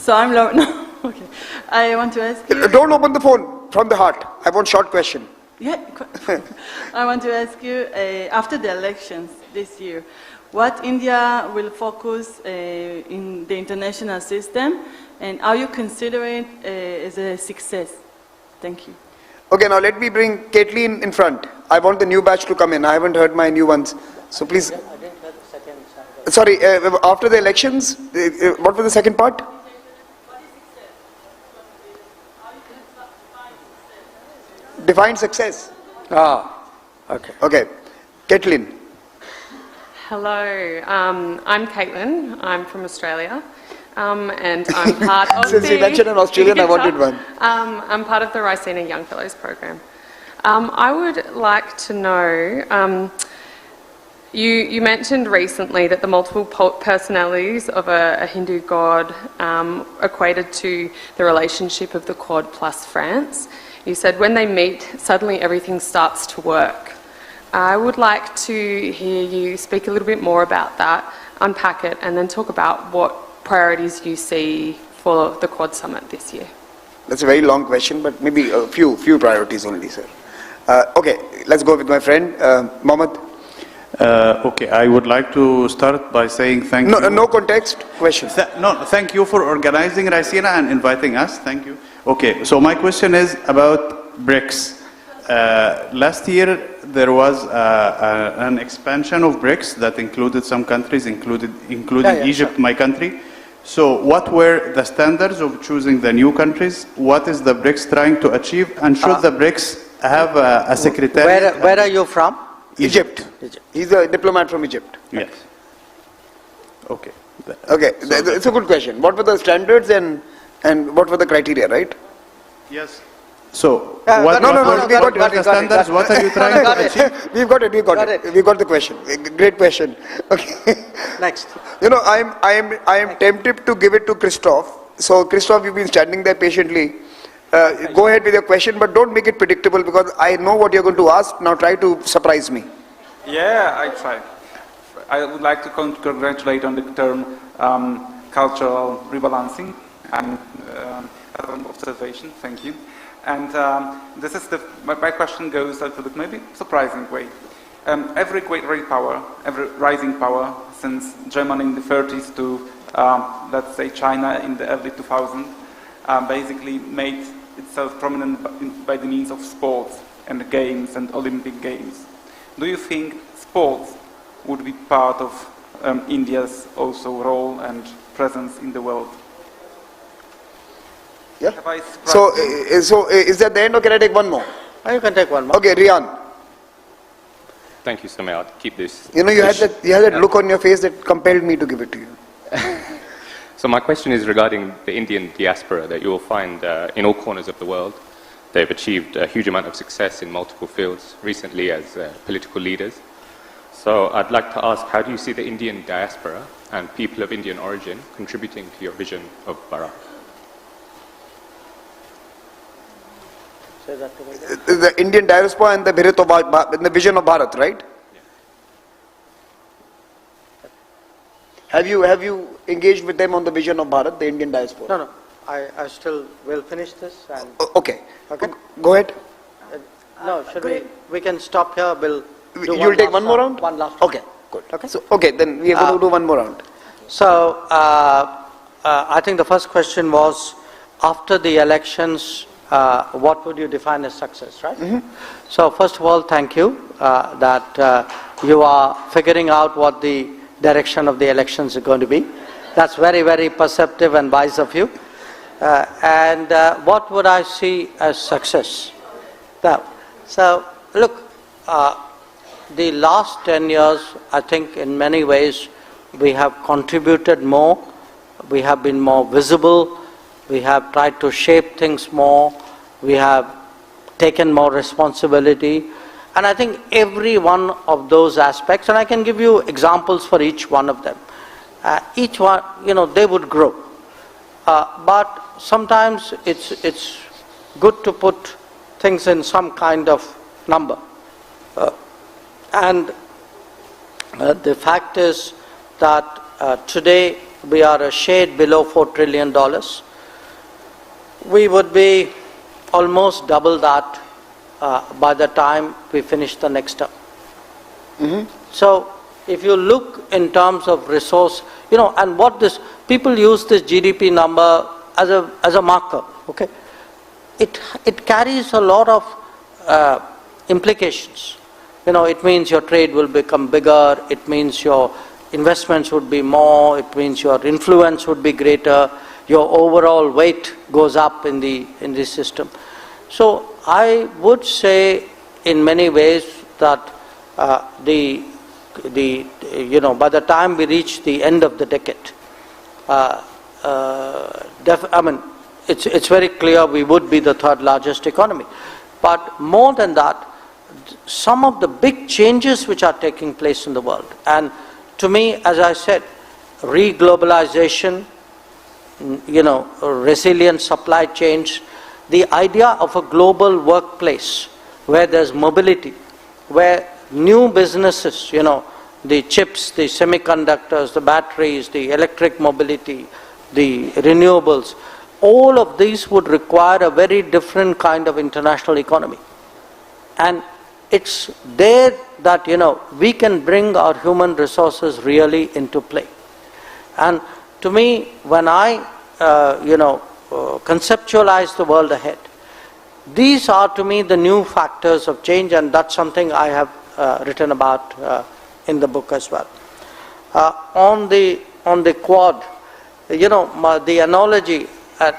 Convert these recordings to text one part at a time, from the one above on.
So I'm no. Okay. I want to ask you. Don't open the phone from the heart. I want short question. Yeah. I want to ask you, after the elections this year, what India will focus in the international system, and how you consider it as a success? Thank you. Okay, now let me bring Caitlin in front. I want the new batch to come in. I haven't heard my new ones. So please. I didn't hear the second. Sorry, after the elections, what was the second part? Define success. Okay. Okay. Caitlin. Hello, I'm Caitlin. I'm from Australia, and I'm part of Since you mentioned an Australian, I wanted one. I'm part of the Raisina Young Fellows program. I would like to know, you mentioned recently that the multiple personalities of a Hindu god equated to the relationship of the Quad plus France. You said when they meet, suddenly everything starts to work. I would like to hear you speak a little bit more about that, unpack it, and then talk about what priorities you see for the Quad Summit this year. That's a very long question, but maybe a few priorities only, sir. Okay, let's go with my friend, Mohammed. Okay, I would like to start by saying thank you. No context, question. Thank you for organizing Raisina and inviting us. Thank you. Okay, so my question is about BRICS. Last year there was an expansion of BRICS that included some countries, including Egypt, sure. My country. So what were the standards of choosing the new countries? What is the BRICS trying to achieve? And should the BRICS have a secretary? Where are you from? Egypt. He's a diplomat from Egypt. Yes. Okay. Okay, it's a good question. What were the standards and what were the criteria, right? Yes. So, we got the standards? What are you trying to achieve? We've got it. We got the question. Great question. Okay. Next. You know, I am tempted to give it to Christoph. So, Christoph, you've been standing there patiently. Go ahead with your question, but don't make it predictable because I know what you're going to ask. Now try to surprise me. Yeah, I try. I would like to congratulate on the term cultural rebalancing and observation. Thank you. And this is my question goes to the maybe surprising way. Every great power, every rising power since Germany in the 30s to let's say China in the early 2000s basically made itself prominent by the means of sports and games and Olympic Games. Do you think sports would be part of India's also role and presence in the world? Yeah. So is that the end or can I take one more? You can take one more. Okay, Rian. Thank you, Samir. I'll keep this. You know, you had that look on your face that compelled me to give it to you. So my question is regarding the Indian diaspora that you will find in all corners of the world. They've achieved a huge amount of success in multiple fields recently as political leaders. So I'd like to ask, how do you see the Indian diaspora and people of Indian origin contributing to your vision of Bharat? Say that together. The Indian diaspora and the vision of Bharat, right? Have you engaged with them on the vision of Bharat, the Indian diaspora? No. I still will finish this. And okay. Okay. Go ahead. No, should we can stop here. You'll take one more round? One last. Okay, good. Okay. So, then we are going to do one more round. So, I think the first question was, after the elections, what would you define as success, right? Mm-hmm. So, first of all, thank you that you are figuring out what the direction of the elections are going to be. That's very, very perceptive and wise of you. And what would I see as success? Now, so look, the last 10 years, I think in many ways, we have contributed more, we have been more visible, we have tried to shape things more, we have taken more responsibility. And I think every one of those aspects, and I can give you examples for each one of them. Each one, they would grow. But sometimes it's good to put things in some kind of number. And the fact is that today we are a shade below $4 trillion. We would be almost double that by the time we finish the next term. So if you look in terms of resource, and what this, people use this GDP number as a marker, okay? It carries a lot of implications. It means your trade will become bigger, it means your investments would be more, it means your influence would be greater, your overall weight goes up in the system. So I would say in many ways that by the time we reach the end of the decade, it's very clear we would be the third largest economy. But more than that, some of the big changes which are taking place in the world, and to me, as I said, re-globalization, resilient supply chains, the idea of a global workplace where there's mobility, where new businesses, the chips, the semiconductors, the batteries, the electric mobility, the renewables, all of these would require a very different kind of international economy. And it's there that, we can bring our human resources really into play. And to me, when I, conceptualize the world ahead, these are to me the new factors of change, and that's something I have written about in the book as well. On the Quad, the analogy,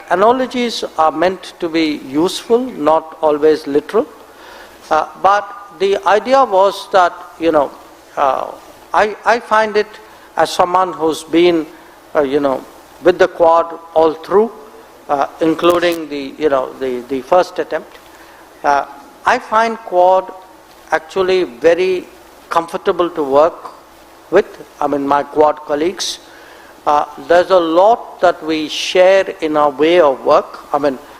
analogies are meant to be useful, not always literal. But the idea was that, I find it, as someone who's been, with the Quad all through, including the first attempt, I find Quad actually very comfortable to work with. My Quad colleagues. There's a lot that we share in our way of work.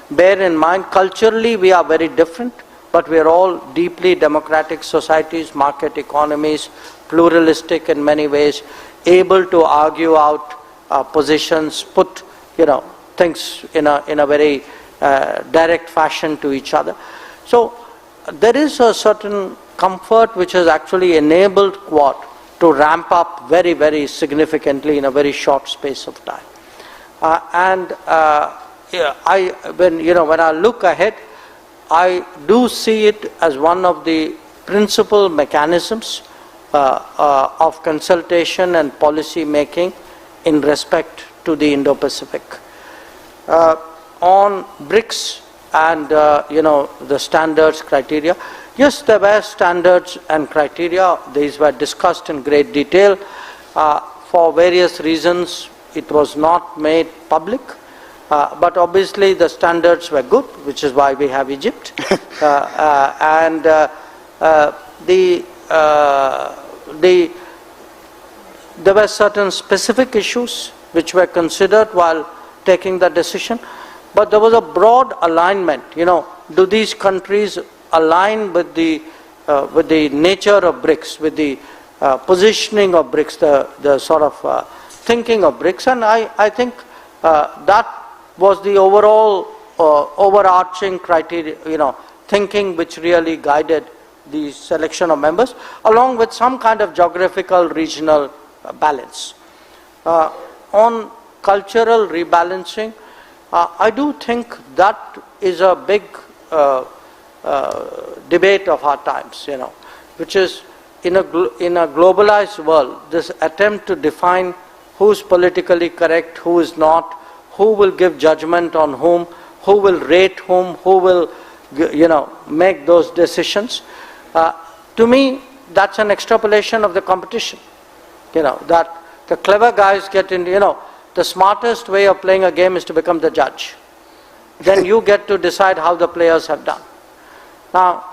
Bear in mind, culturally we are very different, but we are all deeply democratic societies, market economies, pluralistic in many ways, able to argue out positions, put things in a very direct fashion to each other. So there is a certain comfort which has actually enabled Quad to ramp up very, very significantly in a very short space of time. When I look ahead, I do see it as one of the principal mechanisms of consultation and policy making in respect to the Indo-Pacific. On BRICS and the standards criteria, yes, there were standards and criteria. These were discussed in great detail. For various reasons, it was not made public. But obviously the standards were good, which is why we have Egypt. There were certain specific issues which were considered while taking the decision. But there was a broad alignment. Do these countries align with the nature of BRICS, with the positioning of BRICS, the sort of thinking of BRICS? And I think that was the overall overarching criteria, thinking which really guided the selection of members, along with some kind of geographical regional balance. On cultural rebalancing, I do think that is a big debate of our times, which is in a globalized world, this attempt to define who's politically correct, who is not, who will give judgment on whom, who will rate whom, who will, make those decisions. To me, that's an extrapolation of the competition. That the clever guys get in, the smartest way of playing a game is to become the judge. Then you get to decide how the players have done. Now,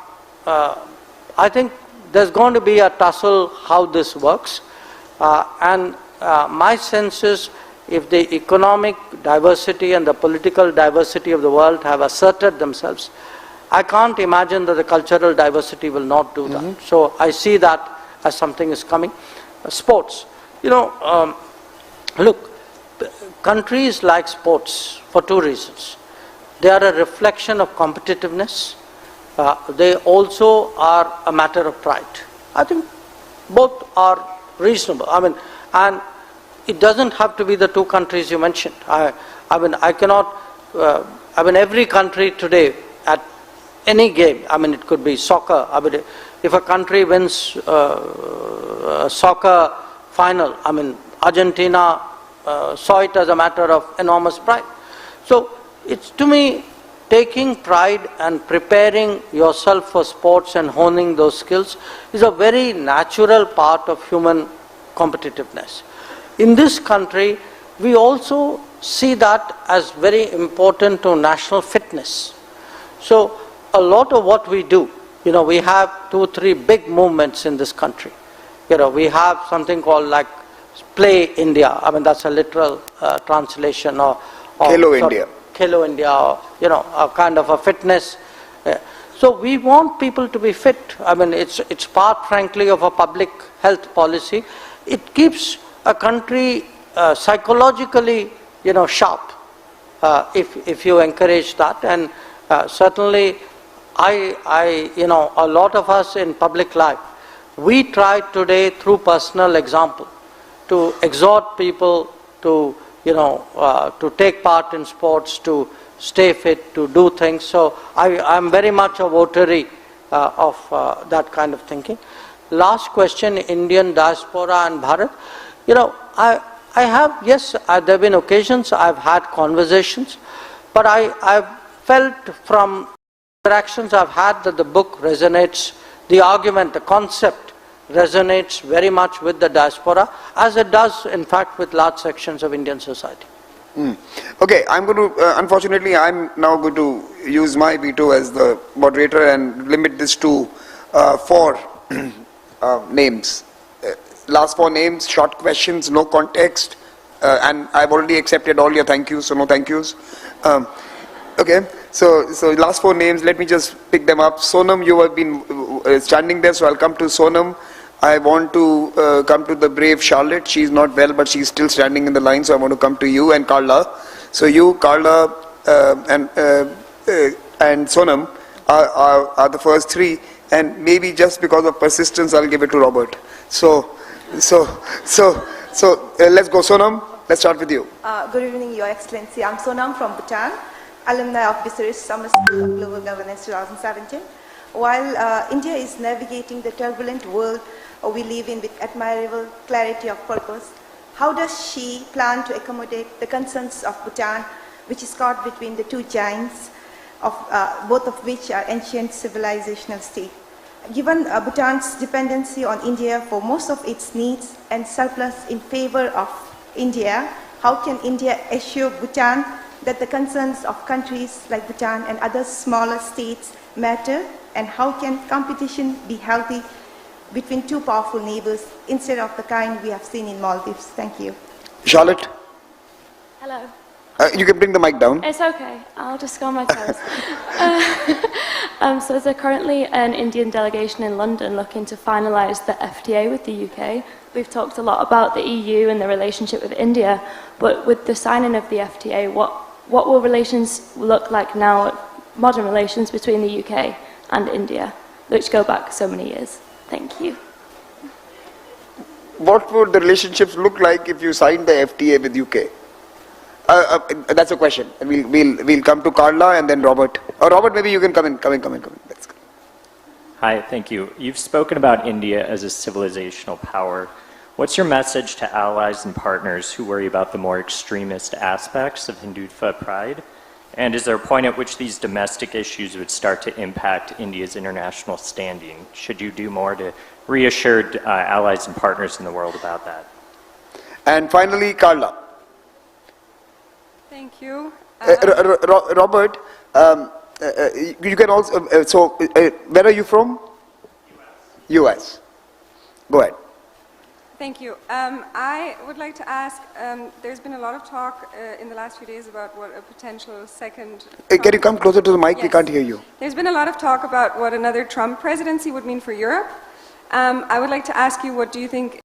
I think there's going to be a tussle how this works. And my sense is, if the economic diversity and the political diversity of the world have asserted themselves, I can't imagine that the cultural diversity will not do that. So I see that as something is coming. Sports. Look, countries like sports for two reasons. They are a reflection of competitiveness. They also are a matter of pride. I think both are reasonable. I mean, and it doesn't have to be the two countries you mentioned. Every country today at any game, it could be soccer. If a country wins a soccer final, Argentina saw it as a matter of enormous pride. So it's, to me, taking pride and preparing yourself for sports and honing those skills is a very natural part of human competitiveness. In this country, we also see that as very important to national fitness. So a lot of what we do, we have 2-3 big movements in this country. We have something called like Play India. That's a literal translation or Khelo India. Khelo India, or, a kind of a fitness. So we want people to be fit. It's part, frankly, of a public health policy. It keeps a country psychologically, sharp, if you encourage that. And certainly, a lot of us in public life, we try today through personal example to exhort people to, to take part in sports, to stay fit, to do things. So I'm very much a votary of that kind of thinking. Last question, Indian diaspora and Bharat. I have, yes, there have been occasions I've had conversations, but I've felt from interactions I've had that the book resonates, the argument, the concept resonates very much with the diaspora, as it does, in fact, with large sections of Indian society. Okay, I'm going to, unfortunately, I'm now going to use my veto as the moderator and limit this to 4 names. Last 4 names, short questions, no context, and I've already accepted all your thank yous, so no thank yous. Okay, so last 4 names, let me just pick them up. Sonam, you have been standing there, so I'll come to Sonam. I want to come to the brave Charlotte. She's not well, but she's still standing in the line, so I want to come to you and Carla. So you, Carla, and Sonam are the first 3, and maybe just because of persistence, I'll give it to Robert. So let's go, Sonam. Let's start with you. Good evening, Your Excellency. I'm Sonam from Bhutan, alumni of Visaris Summer School of Global Governance 2017. While India is navigating the turbulent world we live in with admirable clarity of purpose, how does she plan to accommodate the concerns of Bhutan, which is caught between the 2 giants, both of which are ancient civilizational states? Given Bhutan's dependency on India for most of its needs and surplus in favor of India, how can India assure Bhutan that the concerns of countries like Bhutan and other smaller states matter, and how can competition be healthy between 2 powerful neighbors instead of the kind we have seen in Maldives? Thank you. Charlotte? Hello. You can bring the mic down. It's okay. I'll just go on my toes. So there's currently an Indian delegation in London looking to finalise the FTA with the UK. We've talked a lot about the EU and the relationship with India, but with the signing of the FTA, what will relations look like now, modern relations between the UK and India, which go back so many years? Thank you. What would the relationships look like if you signed the FTA with UK? That's a question. And we'll come to Carla and then Robert. Robert, maybe you can come in. Let's go. Hi, thank you. You've spoken about India as a civilizational power. What's your message to allies and partners who worry about the more extremist aspects of Hindutva pride? And is there a point at which these domestic issues would start to impact India's international standing? Should you do more to reassure allies and partners in the world about that? And finally, Carla. Thank you. Robert, you can also, where are you from? US. Go ahead. Thank you. I would like to ask, there's been a lot of talk in the last few days about what a potential second... Can you come closer to the mic? Yes. We can't hear you. There's been a lot of talk about what another Trump presidency would mean for Europe. I would like to ask you, what do you think